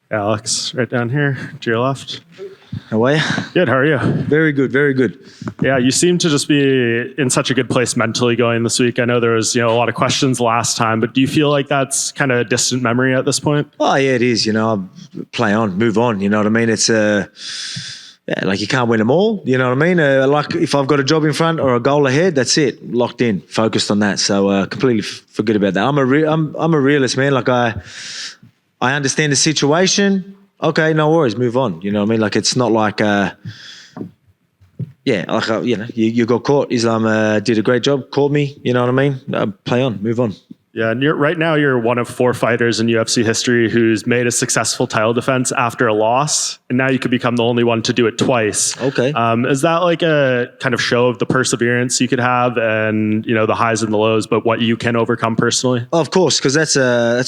Alex, right down here to your left. How are you? Good, how are you? Very good, very good. Yeah, you seem to just be in such a good place mentally going this week. I know there was, a lot of questions last time, but do you feel like that's kind of a distant memory at this point? Oh, yeah, it is. Play on, move on. You know what I mean? It's like you can't win them all. You know what I mean? Like if I've got a job in front or a goal ahead, that's it. Locked in, focused on that. So completely forget about that. I'm a realist, man. Like I understand the situation. Okay, no worries, move on. You know what I mean? Like it's not like you got caught. Islam did a great job, caught me. You know what I mean? Play on, move on. Yeah, and right now you're one of 4 fighters in UFC history who's made a successful title defense after a loss, and now you could become the only one to do it twice. Okay. Is that like a kind of show of the perseverance you could have, and the highs and the lows, but what you can overcome personally? Oh, of course, because that's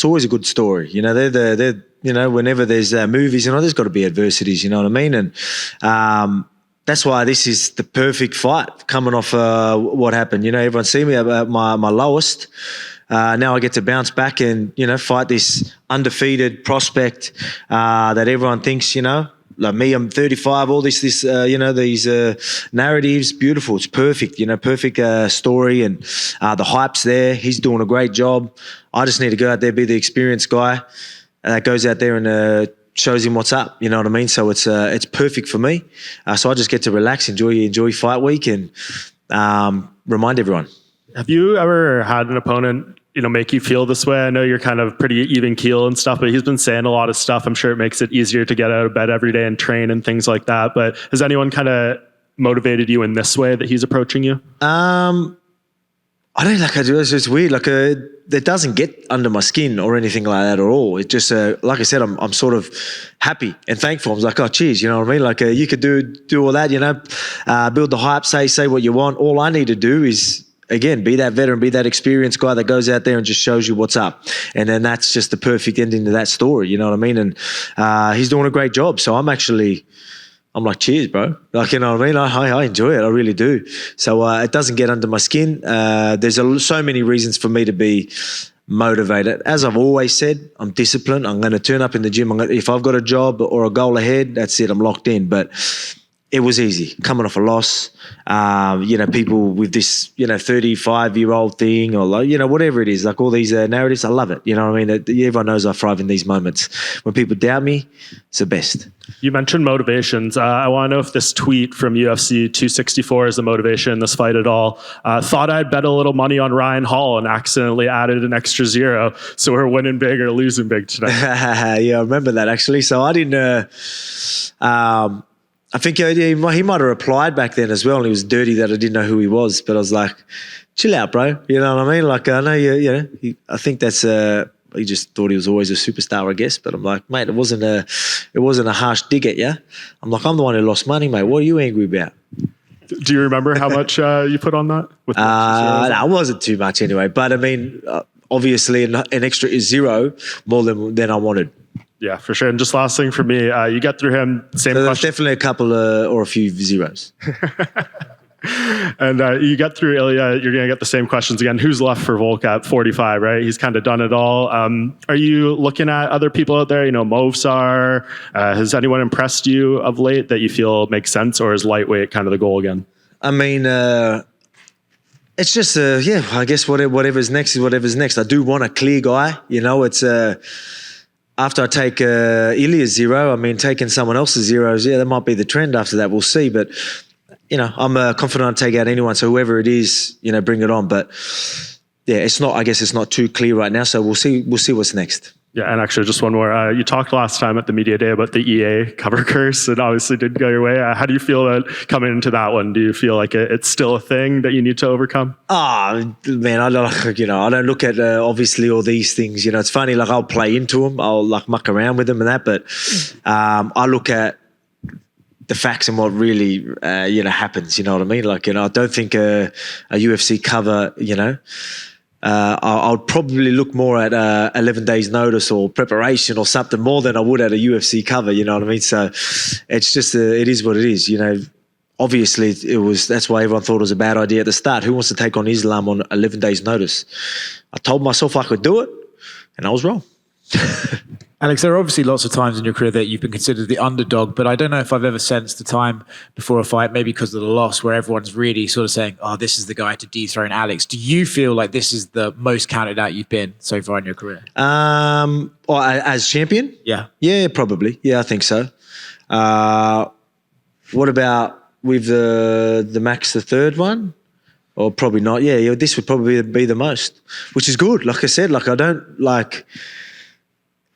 always a good story. They're whenever there's movies, there's got to be adversities. You know what I mean? And that's why this is the perfect fight coming off what happened. Everyone see me at my lowest. Now I get to bounce back and, fight this undefeated prospect that everyone thinks, like me, I'm 35, all these narratives, beautiful. It's perfect, perfect story, and the hype's there. He's doing a great job. I just need to go out there, be the experienced guy that goes out there and shows him what's up. You know what I mean? So it's perfect for me. So I just get to relax, enjoy fight week, and remind everyone. Have you ever had an opponent make you feel this way? I know you're kind of pretty even keel and stuff, but he's been saying a lot of stuff. I'm sure it makes it easier to get out of bed every day and train and things like that. But has anyone kind of motivated you in this way that he's approaching you? I don't like I do. It's just weird. Like that doesn't get under my skin or anything like that at all. It just like I said, I'm sort of happy and thankful. I was like, oh, cheers, you know what I mean? Like you could do all that, build the hype, say what you want. All I need to do is, again, be that veteran, be that experienced guy that goes out there and just shows you what's up. And then that's just the perfect ending to that story, you know what I mean? And he's doing a great job. So I'm like, cheers, bro. Like, you know what I mean? I enjoy it. I really do. So it doesn't get under my skin. There's so many reasons for me to be motivated. As I've always said, I'm disciplined. I'm going to turn up in the gym. If I've got a job or a goal ahead, that's it. I'm locked in. But it was easy coming off a loss. People with this, 35-year-old thing or, whatever it is, like all these narratives, I love it. You know what I mean? Everyone knows I thrive in these moments. When people doubt me, it's the best. You mentioned motivations. I want to know if this tweet from UFC 264 is the motivation in this fight at all. Thought I'd bet a little money on Ryan Hall and accidentally added an extra 0. So we're winning big or losing big tonight. Yeah, I remember that actually. So I didn't... I think he might have replied back then as well, and he was dirty that I didn't know who he was. But I was like, chill out, bro. You know what I mean? Like, I know I think that's he just thought he was always a superstar, I guess. But I'm like, mate, it wasn't a harsh dig at you. I'm like, I'm the one who lost money, mate. What are you angry about? Do you remember how much you put on that? No, it wasn't too much anyway. But I mean, obviously, an extra 0 more than I wanted. Yeah, for sure. And just last thing for me, you get through him, same so question. Definitely a couple or a few 0s. And you get through Ilia, you're going to get the same questions again. Who's left for Volk at 45, right? He's kind of done it all. Are you looking at other people out there? Movsar, has anyone impressed you of late that you feel makes sense, or is lightweight kind of the goal again? I mean, it's just, I guess whatever's next is whatever's next. I do want a clear guy. It's... After I take Ilia's 0, I mean, taking someone else's 0s, that might be the trend after that. We'll see. But, I'm confident I'll take out anyone. So whoever it is, bring it on. But, yeah, I guess it's not too clear right now. So we'll see what's next. Yeah, and actually just one more. You talked last time at the media day about the EA cover curse. It obviously didn't go your way. How do you feel about coming into that one? Do you feel like it's still a thing that you need to overcome? Man, I don't look at obviously all these things. It's funny. Like I'll play into them. I'll like muck around with them and that. But I look at the facts and what really happens. You know what I mean? Like I don't think a UFC cover. I'll probably look more at 11 days notice or preparation or something more than I would at a UFC cover, you know what I mean? So it's just, it is what it is, Obviously, that's why everyone thought it was a bad idea at the start. Who wants to take on Islam on 11 days notice? I told myself I could do it, and I was wrong. Alex, there are obviously lots of times in your career that you've been considered the underdog, but I don't know if I've ever sensed a time before a fight, maybe because of the loss, where everyone's really sort of saying, oh, this is the guy to dethrone Alex. Do you feel like this is the most counted out you've been so far in your career? Or as champion? Yeah. Yeah, probably. Yeah, I think so. What about with the Max, the third one? Or probably not. Yeah, this would probably be the most, which is good. Like I said, like I don't like...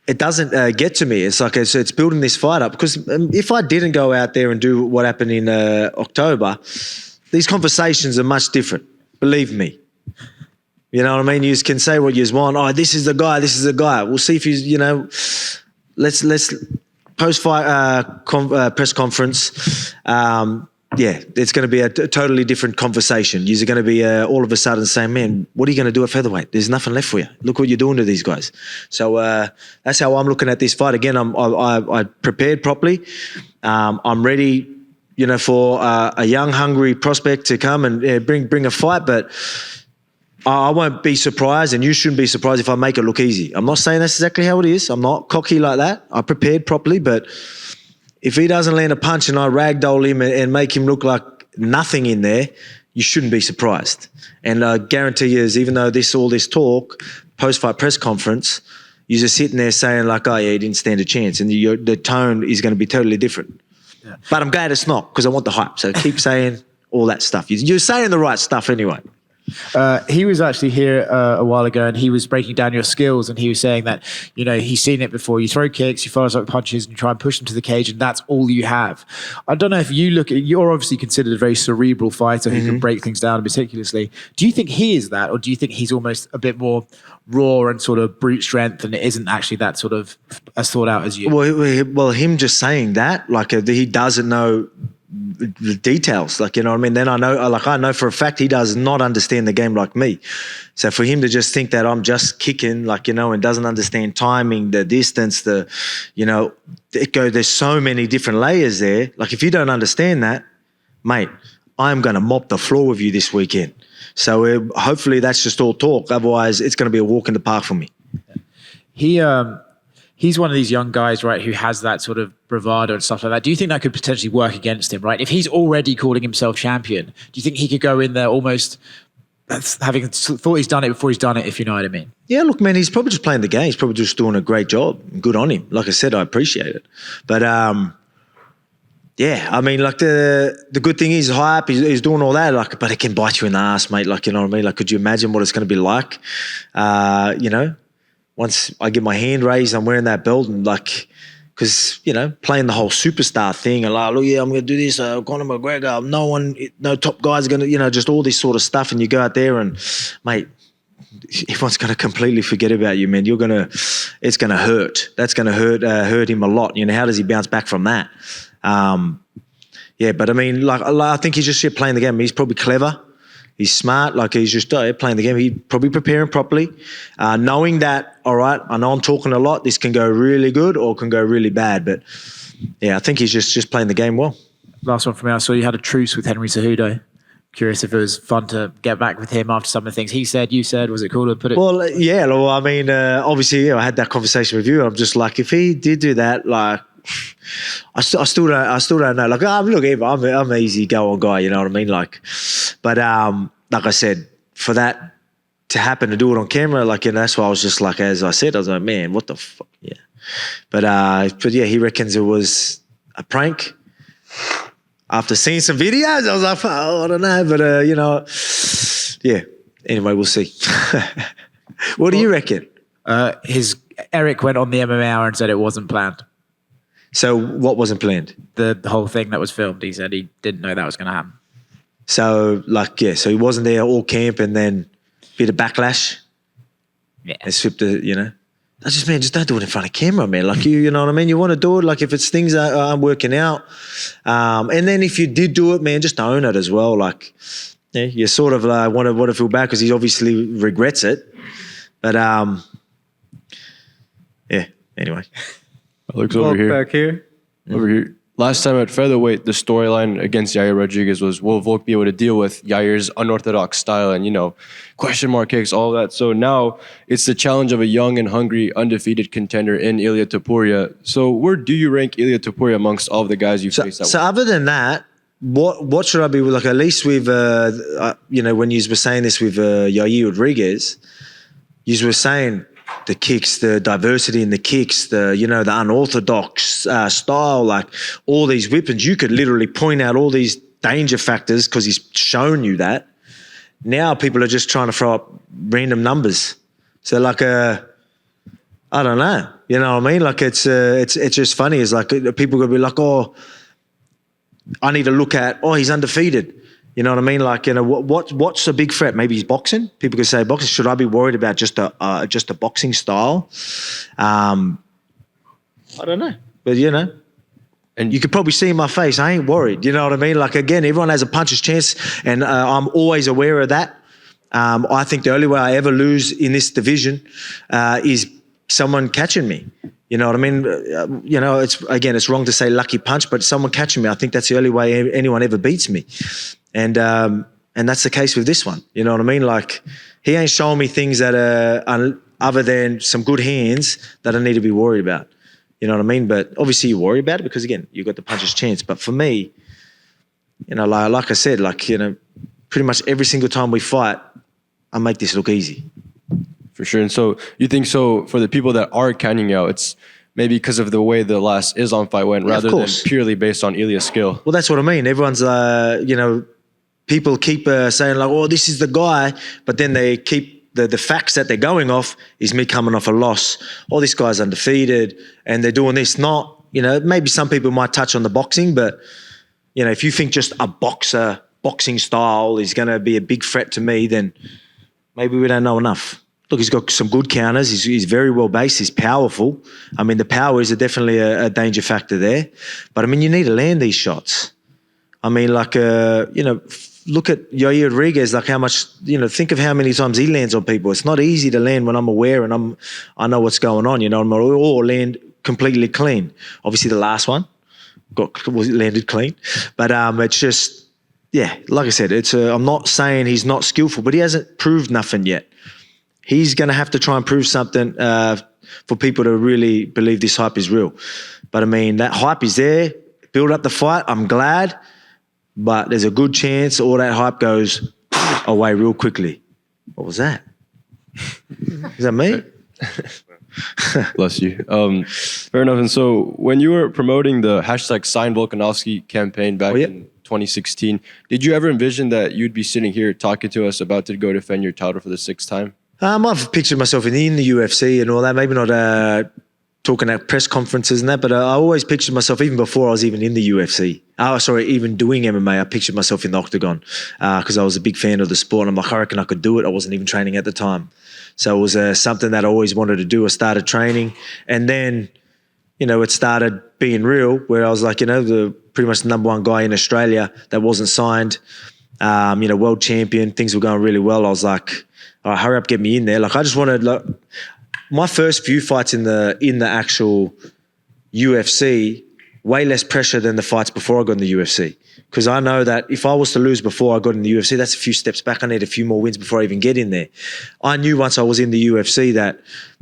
It doesn't get to me. It's like it's building this fight up, because if I didn't go out there and do what happened in October, these conversations are much different. Believe me. You know what I mean? You can say what you want. Oh, this is the guy. This is the guy. We'll see if he's, let's post-fight press conference. Yeah, it's going to be a totally different conversation. You're going to be all of a sudden saying, man, what are you going to do at featherweight? There's nothing left for you. Look what you're doing to these guys. So that's how I'm looking at this fight. Again, I prepared properly. I'm ready, for a young, hungry prospect to come and bring a fight. But I won't be surprised, and you shouldn't be surprised if I make it look easy. I'm not saying that's exactly how it is. I'm not cocky like that. I prepared properly, but if he doesn't land a punch and I ragdoll him and make him look like nothing in there, you shouldn't be surprised. And I guarantee you, even though all this talk, post-fight press conference, you're just sitting there saying like, oh yeah, he didn't stand a chance. And the tone is going to be totally different. Yeah. But I'm glad it's not, because I want the hype. So keep saying all that stuff. You're saying the right stuff anyway. He was actually here a while ago, and he was breaking down your skills, and he was saying that, he's seen it before. You throw kicks, you follow up punches, and you try and push them to the cage, and that's all you have. I don't know if you look at, you're obviously considered a very cerebral fighter who can break things down meticulously. Do you think he is that, or do you think he's almost a bit more raw and sort of brute strength, and it isn't actually that sort of as thought out as you? Well, him just saying that, like he doesn't know the details, like, you know what I mean? Then I know for a fact he does not understand the game like me. So for him to just think that I'm just kicking, like, and doesn't understand timing, the distance, there's so many different layers there. Like, if you don't understand that, mate, I'm going to mop the floor with you this weekend. So hopefully that's just all talk. Otherwise, it's going to be a walk in the park for me. He's one of these young guys, right, who has that sort of bravado and stuff like that. Do you think that could potentially work against him, right? If he's already calling himself champion, do you think he could go in there almost having thought he's done it before he's done it, if you know what I mean? Yeah, look, man, he's probably just playing the game. He's probably just doing a great job. Good on him. Like I said, I appreciate it. But, yeah, I mean, like the good thing is hype. He's doing all that, like, but it can bite you in the ass, mate. Like, you know what I mean? Like, could you imagine what it's going to be like? Once I get my hand raised, I'm wearing that belt, and like, because, playing the whole superstar thing, and like, oh yeah, I'm going to do this, Conor McGregor, no top guys are going to, just all this sort of stuff, and you go out there and, mate, everyone's going to completely forget about you, man. It's going to hurt. That's going to hurt him a lot. How does he bounce back from that? Yeah, but I mean, like, I think he's just here playing the game. He's probably clever. He's smart, like he's just playing the game. He's probably preparing properly, knowing that, all right, I know I'm talking a lot. This can go really good or can go really bad. But, yeah, I think he's just playing the game well. Last one from me. I saw you had a truce with Henry Cejudo. Curious if it was fun to get back with him after some of the things he said, you said. Was it cool to put it? Well, yeah. Well, I mean, obviously, I had that conversation with you. I'm just like, if he did do that, like, I still don't know. Like, look, I'm an easy go on guy, you know what I mean? Like, but like I said, for that to happen, to do it on camera, like, that's why I was just like, as I said, I was like, man, what the fuck, yeah. But yeah, he reckons it was a prank. After seeing some videos, I was like, oh, I don't know, but yeah. Anyway, we'll see. What do you reckon? Eric went on the MMA Hour and said it wasn't planned. So what wasn't planned? The whole thing that was filmed. He said he didn't know that was going to happen. So, like, yeah, so he wasn't there all camp, and then bit of backlash. Yeah. And slipped the, just don't do it in front of camera, man. Like, you know what I mean? You want to do it, like, if it's things that aren't working out. And then if you did do it, man, just own it as well. Like, yeah, you sort of want to feel bad because he obviously regrets it. But, yeah, anyway. Alex, over here. Back here. Over here. last time at featherweight, the storyline against Yair Rodriguez was, will Volk be able to deal with Yair's unorthodox style and, you know, question mark kicks, all that. So now it's the challenge of a young and hungry, undefeated contender in Ilia Topuria. So where do you rank Ilia Topuria amongst all of the guys you've faced? So other than that, what should I be like? At least with you know, when you were saying this with Yair Rodriguez, you were saying the kicks, the diversity in the kicks, the, you know, the unorthodox style, like all these weapons. You could literally point out all these danger factors because he's shown you that. Now people are just trying to throw up random numbers. So like I don't know, you know what I mean? Like it's just funny. It's like people gonna be like, oh, I need to look at, oh, he's undefeated. You know what I mean? Like, you know, what's a big threat? Maybe he's boxing. People could say boxing. Should I be worried about just a boxing style? I don't know, but you know, and you could probably see in my face, I ain't worried. You know what I mean? Like again, everyone has a puncher's chance, and I'm always aware of that. I think the only way I ever lose in this division is someone catching me. You know what I mean? You know, it's wrong to say lucky punch, but someone catching me, I think that's the only way anyone ever beats me. And that's the case with this one. You know what I mean? Like, he ain't showing me things that are other than some good hands that I need to be worried about. You know what I mean? But obviously you worry about it because, again, you've got the puncher's chance. But for me, you know, like I said, like, you know, pretty much every single time we fight, I make this look easy. For sure. And so you think so for the people that are counting you out, it's maybe because of the way the last Islam fight went rather than purely based on Ilia's skill? Well, that's what I mean. Everyone's, you know, people keep saying like, oh, this is the guy, but then they keep the facts that they're going off is me coming off a loss. Oh, this guy's undefeated and they're doing this. Not, you know, maybe some people might touch on the boxing, but, you know, if you think just a boxing style is going to be a big threat to me, then maybe we don't know enough. Look, he's got some good counters. He's very well based. He's powerful. I mean, the power is definitely a danger factor there. But, I mean, you need to land these shots. I mean, like, you know, look at Yair Rodriguez, like how much, you know, think of how many times he lands on people. It's not easy to land when I'm aware and I know what's going on, you know, or land completely clean. Obviously, the last one was landed clean. But it's just, yeah, like I said, I'm not saying he's not skillful, but he hasn't proved nothing yet. He's going to have to try and prove something for people to really believe this hype is real. But, I mean, that hype is there. Build up the fight. I'm glad. But there's a good chance all that hype goes away real quickly. What was that? Is that me? Bless you. Fair enough. And so when you were promoting the #SignVolkanovski campaign back in 2016, did you ever envision that you'd be sitting here talking to us about to go defend your title for the 6th time? I've pictured myself in the UFC and all that. Maybe not talking at press conferences and that, but I always pictured myself, even before I was even in the UFC. Even doing MMA, I pictured myself in the octagon because I was a big fan of the sport. And I'm like, I reckon I could do it. I wasn't even training at the time. So it was something that I always wanted to do. I started training and then, you know, it started being real where I was like, you know, pretty much the #1 guy in Australia that wasn't signed, you know, world champion. Things were going really well. I was like, all right, hurry up, get me in there. Like I just wanted, like, my first few fights in the actual UFC, way less pressure than the fights before I got in the UFC. Because I know that if I was to lose before I got in the UFC, that's a few steps back. I need a few more wins before I even get in there. I knew once I was in the UFC that,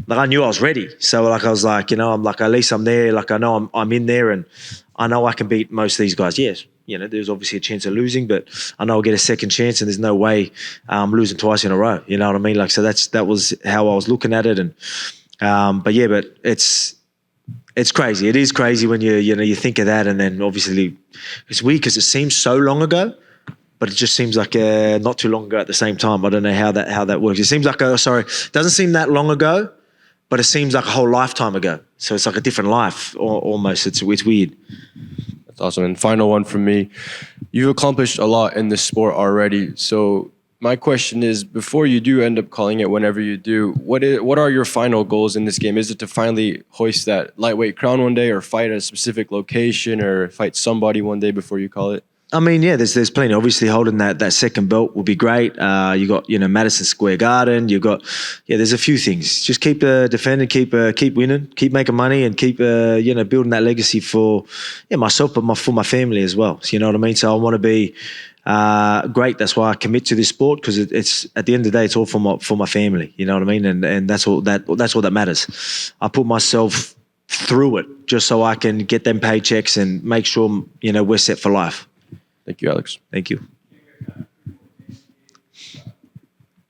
like, I knew I was ready. So, like, I was like, you know, I'm like, at least I'm there. Like, I know I'm in there and I know I can beat most of these guys. Yes, you know, there's obviously a chance of losing, but I know I'll get a second chance and there's no way I'm losing twice in a row. You know what I mean? Like, so that was how I was looking at it. And, but it's crazy. It is crazy when you think of that, and then obviously it's weird because it seems so long ago, but it just seems like not too long ago at the same time. I don't know how that works. It seems like it doesn't seem that long ago, but it seems like a whole lifetime ago. So it's like a different life almost. It's weird. That's awesome. And final one from me. You've accomplished a lot in this sport already. So my question is, before you do end up calling it, whenever you do, what are your final goals in this game? Is it to finally hoist that lightweight crown one day, or fight at a specific location, or fight somebody one day before you call it? I mean, yeah, there's plenty. Obviously, holding that second belt would be great. You got Madison Square Garden. You got there's a few things. Just keep defending, keep winning, keep making money, and keep building that legacy for myself, but for my family as well. So, you know what I mean. So I want to be great. That's why I commit to this sport, because it's at the end of the day, it's all for my family. You know what I mean. And that's all that matters. I put myself through it just so I can get them paychecks and make sure we're set for life. Thank you, Alex. Thank you.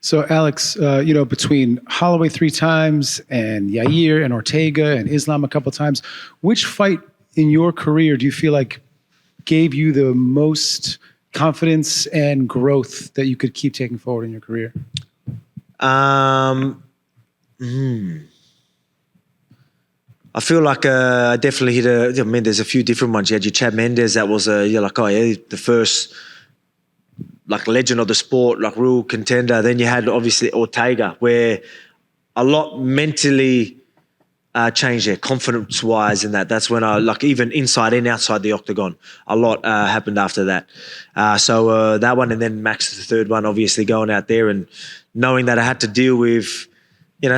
So, Alex, between Holloway 3 times and Yair and Ortega and Islam a couple times, which fight in your career do you feel like gave you the most confidence and growth that you could keep taking forward in your career? I feel like I definitely hit there's a few different ones. You had your Chad Mendes, that was the first legend of the sport, real contender. Then you had obviously Ortega, where a lot mentally changed there, confidence-wise, and that's when I even inside and outside the octagon, a lot happened after that. So that one, and then Max, the third one, obviously going out there and knowing that I had to deal with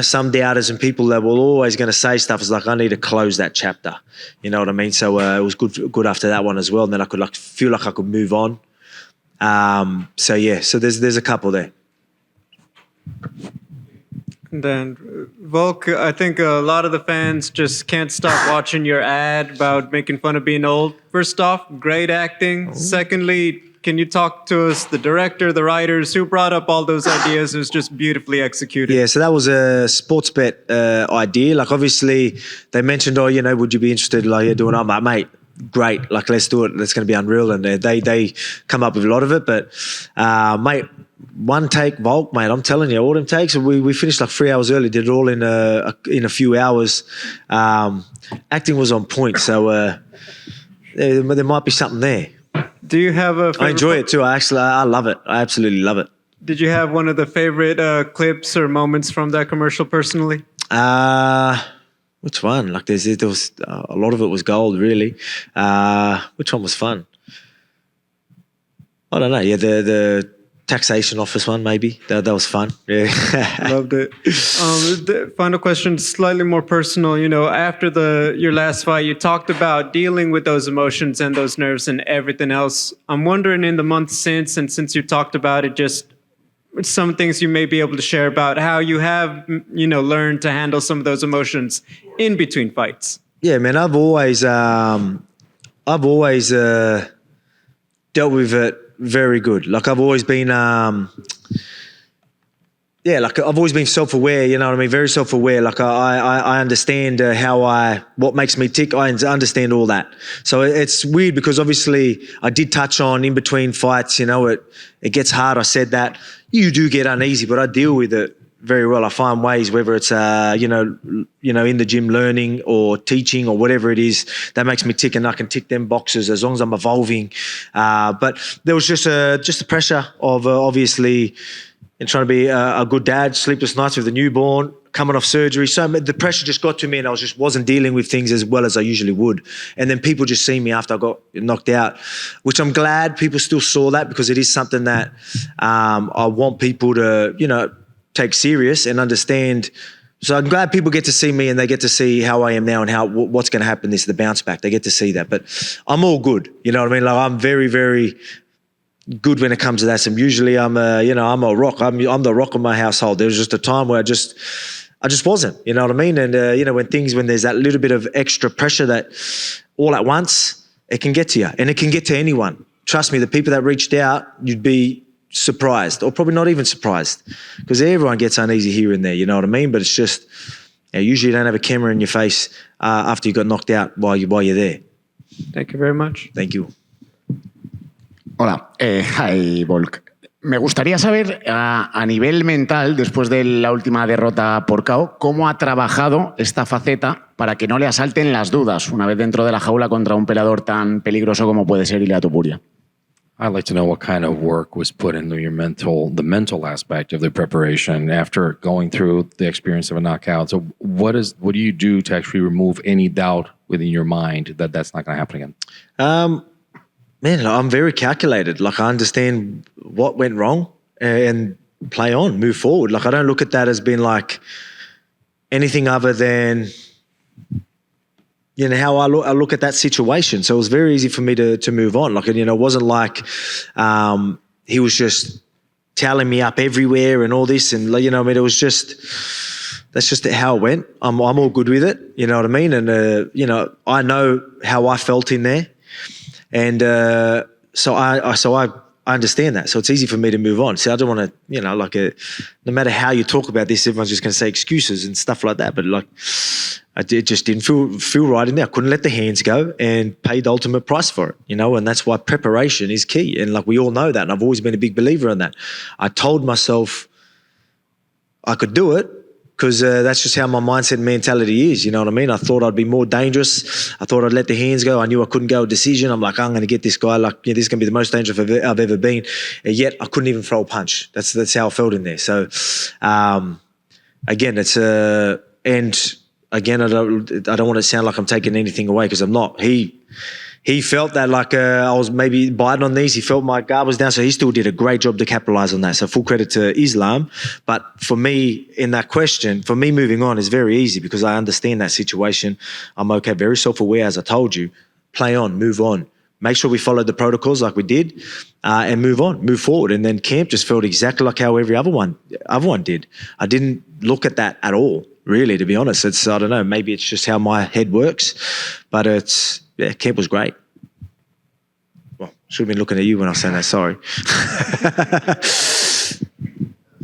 some doubters and people that were always going to say stuff. It's I need to close that chapter. You know what I mean? So it was good after that one as well. And then I could feel like I could move on. So there's a couple there. And then Volk, I think a lot of the fans just can't stop watching your ad about making fun of being old. First off, great acting. Secondly, can you talk to us, the director, the writers, who brought up all those ideas? It was just beautifully executed. Yeah, so that was a sports bet idea. Obviously, they mentioned, would you be interested in doing it? I'm like, mate, great. Let's do it. That's going to be unreal. And they come up with a lot of it. But, mate, one take, Volk, mate, I'm telling you, all them takes, we finished 3 hours early, did it all in a few hours. Acting was on point. So there might be something there. Do you have a favorite? I enjoy it too. I love it. I absolutely love it. Did you have one of the favorite clips or moments from that commercial personally? Which one? There was a lot of it was gold, really. Which one was fun? I don't know. Yeah, the taxation office one, maybe. That was fun. Yeah. Loved it. The final question, slightly more personal. After your last fight, you talked about dealing with those emotions and those nerves and everything else. I'm wondering, in the months since, and since you talked about it, just some things you may be able to share about how you have, learned to handle some of those emotions in between fights. Yeah, man, I've always dealt with it very good. I've always been, I've always been self-aware, you know what I mean? Very self-aware. I understand what makes me tick. I understand all that. So it's weird because obviously I did touch on in between fights, it gets hard. I said that. You do get uneasy, but I deal with it very well. I find ways, whether it's in the gym learning or teaching or whatever it is, that makes me tick, and I can tick them boxes as long as I'm evolving. But there was just the pressure of obviously trying to be a good dad, sleepless nights with the newborn, coming off surgery. So the pressure just got to me, and I wasn't dealing with things as well as I usually would. And then people just see me after I got knocked out, which I'm glad people still saw that, because it is something that I want people to take serious and understand. So I'm glad people get to see me, and they get to see how I am now and what's going to happen. This is the bounce back. They get to see that, but I'm all good. You know what I mean? I'm very, very good when it comes to that. So usually I'm a rock. I'm the rock of my household. There was just a time where I just wasn't. You know what I mean? And when there's that little bit of extra pressure that all at once, it can get to you, and it can get to anyone. Trust me, the people that reached out, you'd be surprised, or probably not even surprised, because everyone gets uneasy here and there, you know what I mean? But it's just, usually you don't have a camera in your face after you got knocked out while you're there. Thank you very much. Thank you. Hola, hi Volk. Me gustaría saber a nivel mental, después de la última derrota por KO, cómo ha trabajado esta faceta para que no le asalten las dudas una vez dentro de la jaula contra un peleador tan peligroso como puede ser Ilia Topuria. I'd like to know what kind of work was put into the mental aspect of the preparation after going through the experience of a knockout. So what do you do to actually remove any doubt within your mind that that's not going to happen again? man, I'm very calculated. Like I understand what went wrong and play on, move forward. Like I don't look at that as being like anything other than, you know, how I look at that situation. So it was very easy for me to move on. Like, you know, it wasn't like he was just tallying me up everywhere and all this. And, you know, I mean, it was just, that's just how it went. I'm all good with it. You know what I mean? And, you know, I know how I felt in there. And so I understand that. So it's easy for me to move on. See, I don't want to, you know, like no matter how you talk about this, everyone's just going to say excuses and stuff like that. But like, it just didn't feel right in there. I couldn't let the hands go and pay the ultimate price for it, you know, and that's why preparation is key. And like, we all know that. And I've always been a big believer in that. I told myself I could do it, because that's just how my mindset and mentality is, you know what I mean? I thought I'd be more dangerous. I thought I'd let the hands go. I knew I couldn't go a decision. I'm like, I'm going to get this guy. Like, yeah, this is going to be the most dangerous I've ever been. And yet I couldn't even throw a punch. That's how I felt in there. So, again, it's and again, I don't want to sound like I'm taking anything away, because I'm not. He felt that like I was maybe biting on these. He felt my guard was down, so he still did a great job to capitalize on that. So full credit to Islam. But for me, in that question, for me moving on is very easy, because I understand that situation. I'm okay, very self-aware, as I told you. Play on, move on. Make sure we followed the protocols like we did, and move on, move forward. And then camp just felt exactly like how every other one did. I didn't look at that at all, really, to be honest. It's, I don't know, maybe it's just how my head works, but camp was great. Well, should have been looking at you when I was saying that, sorry.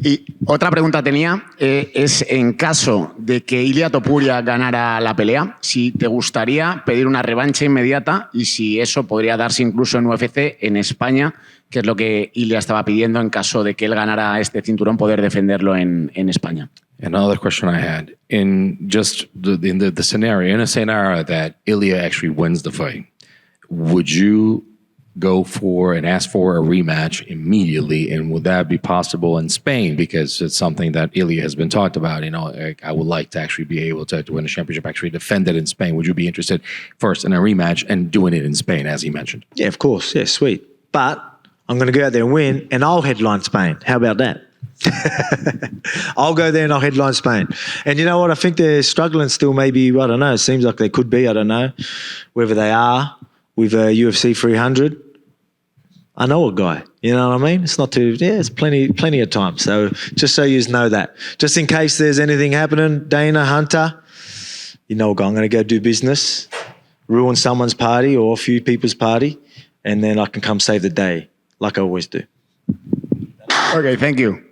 Y otra pregunta tenía, es en caso de que Ilia Topuria ganara la pelea, si te gustaría pedir una revancha inmediata y si eso podría darse incluso en UFC en España, que es lo que Ilia estaba pidiendo en caso de que él ganara este cinturón, poder defenderlo en España. Another question I had, in just the scenario, in a scenario that Ilia actually wins the fight, would you go for and ask for a rematch immediately? And would that be possible in Spain? Because it's something that Ilia has been talked about. You know, I would like to actually be able to win a championship, actually defend it in Spain. Would you be interested first in a rematch and doing it in Spain, as he mentioned? Yeah, of course. Yeah, sweet. But I'm going to go out there and win, and I'll headline Spain. How about that? I'll go there and I'll headline Spain. And you know what? I think they're struggling still, maybe, I don't know. It seems like they could be. I don't know whether they are with UFC 300. I know a guy, you know what I mean? It's not too, it's plenty of time. So just so you know that. Just in case there's anything happening, Dana, Hunter, you know a guy, I'm going to go do business, ruin someone's party or a few people's party, and then I can come save the day like I always do. Okay, thank you.